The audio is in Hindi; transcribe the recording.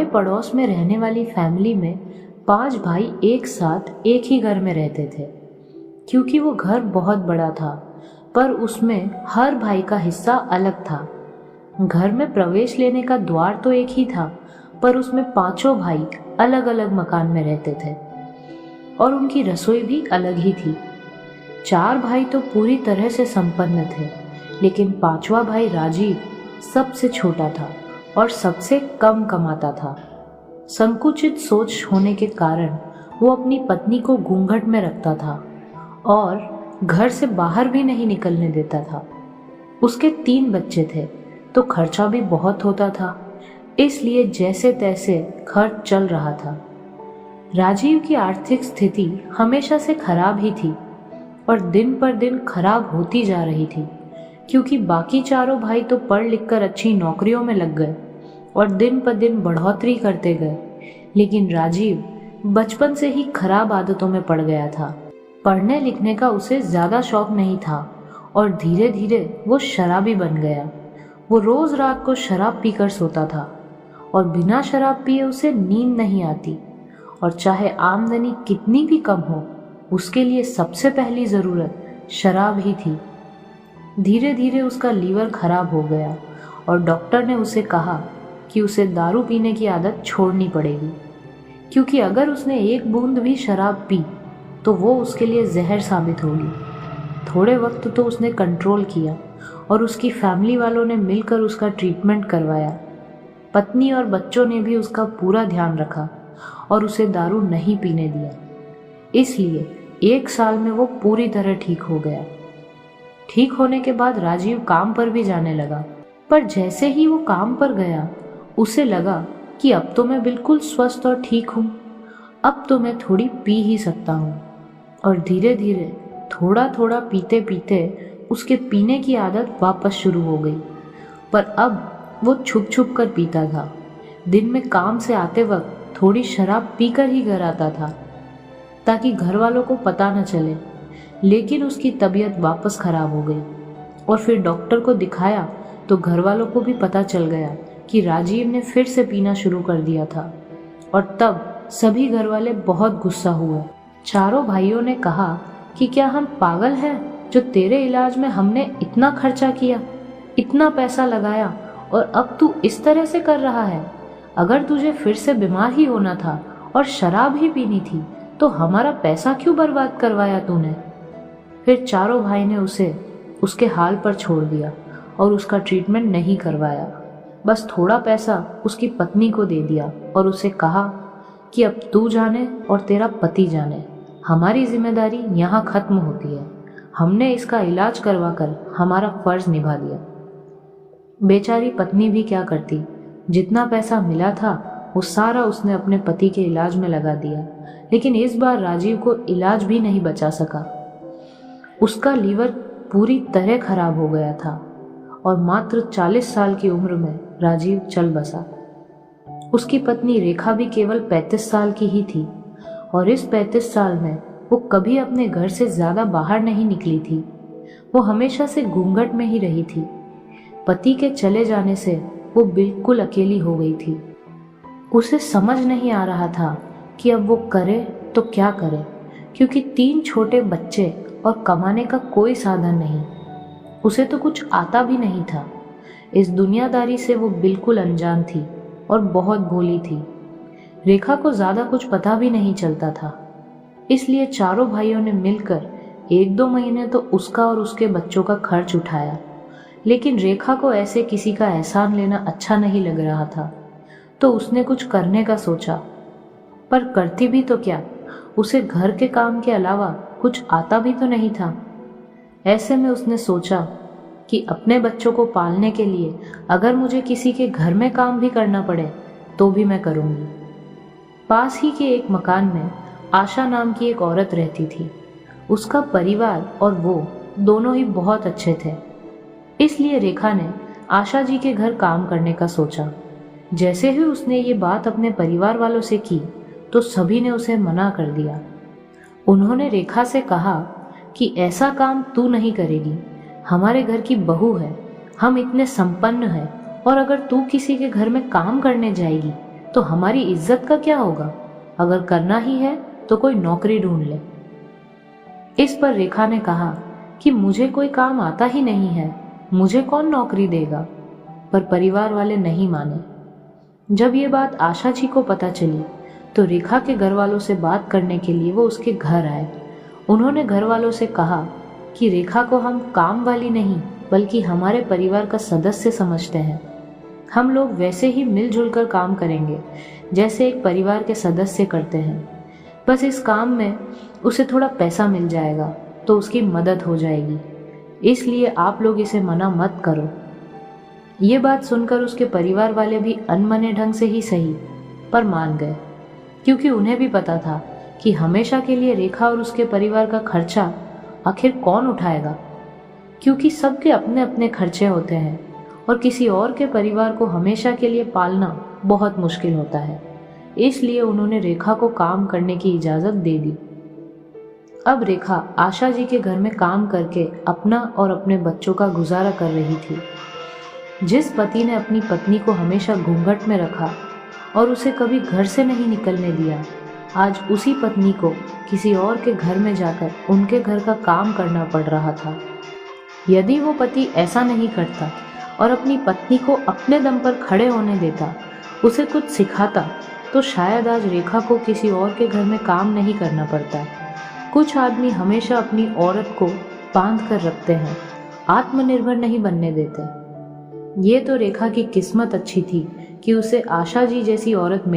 पड़ोस में रहने वाली फैमिली में 5 भाई एक साथ एक ही घर में रहते थे। क्योंकि वो घर बहुत बड़ा था, पर उसमें हर भाई का हिस्सा अलग था। घर में प्रवेश लेने का द्वार तो एक ही था, पर उसमें 5 भाई अलग अलग मकान में रहते थे और उनकी रसोई भी अलग ही थी। 4 भाई तो पूरी तरह से संपन्न थे, लेकिन 5वां भाई राजीव सबसे छोटा था और सबसे कम कमाता था। संकुचित सोच होने के कारण वो अपनी पत्नी को घूंघट में रखता था और घर से बाहर भी नहीं निकलने देता था। उसके 3 बच्चे थे तो खर्चा भी बहुत होता था, इसलिए जैसे तैसे खर्च चल रहा था। राजीव की आर्थिक स्थिति हमेशा से खराब ही थी और दिन पर दिन खराब होती जा रही थी, क्योंकि बाकी 4 भाई तो पढ़ लिख कर अच्छी नौकरियों में लग गए और दिन पर दिन बढ़ोतरी करते गए, लेकिन राजीव बचपन से ही खराब आदतों में पड़ गया था। पढ़ने लिखने का उसे ज्यादा शौक नहीं था और धीरे धीरे वो शराबी बन गया। वो रोज रात को शराब पीकर सोता था और बिना शराब पिए उसे नींद नहीं आती, और चाहे आमदनी कितनी भी कम हो, उसके लिए सबसे पहली जरूरत शराब ही थी। धीरे धीरे उसका लीवर खराब हो गया और डॉक्टर ने उसे कहा कि उसे दारू पीने की आदत छोड़नी पड़ेगी, क्योंकि अगर उसने एक बूंद भी शराब पी तो वो उसके लिए जहर साबित होगी। थोड़े वक्त तो उसने कंट्रोल किया और उसकी फैमिली वालों ने मिलकर उसका ट्रीटमेंट करवाया। पत्नी और बच्चों ने भी उसका पूरा ध्यान रखा और उसे दारू नहीं पीने दिया। इसलिए 1 साल में वो पूरी तरह ठीक हो गया। ठीक होने के बाद राजीव काम पर भी जाने लगा, पर जैसे ही वो काम पर गया उसे लगा कि अब तो मैं बिल्कुल स्वस्थ और ठीक हूँ, अब तो मैं थोड़ी पी ही सकता हूँ। और धीरे धीरे थोड़ा थोड़ा पीते पीते उसके पीने की आदत वापस शुरू हो गई, पर अब वो छुप छुप कर पीता था। दिन में काम से आते वक्त थोड़ी शराब पीकर ही घर आता था ताकि घर वालों को पता न चले, लेकिन उसकी तबीयत वापस खराब हो गई और फिर डॉक्टर को दिखाया तो घर वालों को भी पता चल गया कि राजीव ने फिर से पीना शुरू कर दिया था। और तब सभी घर वाले बहुत गुस्सा हुए। 4 भाइयों ने कहा कि क्या हम पागल हैं जो तेरे इलाज में हमने इतना खर्चा किया, इतना पैसा लगाया, और अब तू इस तरह से कर रहा है। अगर तुझे फिर से बीमार ही होना था और शराब ही पीनी थी तो हमारा पैसा क्यों बर्बाद करवाया तूने। फिर 4 भाई ने उसे उसके हाल पर छोड़ दिया और उसका ट्रीटमेंट नहीं करवाया। बस थोड़ा पैसा उसकी पत्नी को दे दिया और उसे कहा कि अब तू जाने और तेरा पति जाने, हमारी जिम्मेदारी यहाँ खत्म होती है। हमने इसका इलाज करवाकर हमारा फर्ज निभा दिया। बेचारी पत्नी भी क्या करती, जितना पैसा मिला था वो सारा उसने अपने पति के इलाज में लगा दिया, लेकिन इस बार राजीव को इलाज भी नहीं बचा सका। उसका लीवर पूरी तरह खराब हो गया था और मात्र 40 साल की उम्र में राजीव चल बसा। उसकी पत्नी रेखा भी केवल 35 साल की ही थी और इस 35 साल में वो कभी अपने घर से ज्यादा बाहर नहीं निकली थी। वो हमेशा से घूंघट में ही रही थी। पति के चले जाने से वो बिल्कुल अकेली हो गई थी। उसे समझ नहीं आ रहा था कि अब वो करे तो क्या करे, क्योंकि 3 छोटे बच्चे और कमाने का कोई साधन नहीं। उसे तो कुछ आता भी नहीं था। इस दुनियादारी से वो बिल्कुल अनजान थी और बहुत भोली थी। रेखा को ज्यादा कुछ पता भी नहीं चलता था, इसलिए 4 भाइयों ने मिलकर 1-2 महीने तो उसका और उसके बच्चों का खर्च उठाया। लेकिन रेखा को ऐसे किसी का एहसान लेना अच्छा नहीं लग रहा था, तो उसने कुछ करने का सोचा, पर करती भी तो क्या, उसे घर के काम के अलावा कुछ आता भी तो नहीं था। ऐसे में उसने सोचा कि अपने बच्चों को पालने के लिए अगर मुझे किसी के घर में काम भी करना पड़े तो भी मैं करूंगी। पास ही के एक मकान में आशा नाम की एक औरत रहती थी। उसका परिवार और वो दोनों ही बहुत अच्छे थे, इसलिए रेखा ने आशा जी के घर काम करने का सोचा। जैसे ही उसने ये बात अपने परिवार वालों से की तो सभी ने उसे मना कर दिया। उन्होंने रेखा से कहा कि ऐसा काम तू नहीं करेगी, हमारे घर की बहू है, हम इतने संपन्न हैं, और अगर तू किसी के घर में काम करने जाएगी तो हमारी इज्जत का क्या होगा? अगर करना ही है तो कोई नौकरी ढूंढ ले। इस पर रेखा ने कहा कि मुझे कोई काम आता ही नहीं है, मुझे कौन नौकरी देगा? पर परिवार वाले नहीं माने। जब ये बात आशा जी को पता चली तो रेखा के घर वालों से बात करने के लिए वो उसके घर आए। उन्होंने घर वालों से कहा कि रेखा को हम काम वाली नहीं बल्कि हमारे परिवार का सदस्य समझते हैं। हम लोग वैसे ही मिलजुल कर काम करेंगे जैसे एक परिवार के सदस्य करते हैं। बस इस काम में उसे थोड़ा पैसा मिल जाएगा तो उसकी मदद हो जाएगी, इसलिए आप लोग इसे मना मत करो। ये बात सुनकर उसके परिवार वाले भी अनमने ढंग से ही सही पर मान गए, क्योंकि उन्हें भी पता था कि हमेशा के लिए रेखा और उसके परिवार का खर्चा आखिर कौन उठाएगा, क्योंकि सबके अपने अपने खर्चे होते हैं और किसी और के परिवार को हमेशा के लिए पालना बहुत मुश्किल होता है। इसलिए उन्होंने रेखा को काम करने की इजाज़त दे दी। अब रेखा आशा जी के घर में काम करके अपना और अपने बच्चों का गुजारा कर रही थी। जिस पति ने अपनी पत्नी को हमेशा घूंघट में रखा और उसे कभी घर से नहीं निकलने दिया, आज उसी पत्नी को किसी और के घर में जाकर उनके घर का काम करना पड़ रहा था। यदि वो पति ऐसा नहीं करता और अपनी पत्नी को अपने दम पर खड़े होने देता, उसे कुछ सिखाता, तो शायद आज रेखा को किसी और के घर में काम नहीं करना पड़ता। कुछ आदमी हमेशा अपनी औरत को बांध कर रखते हैं, आत्मनिर्भर नहीं बनने देते। ये तो रेखा की किस्मत अच्छी थी कि उसे आशा जी जैसी औरत मिली।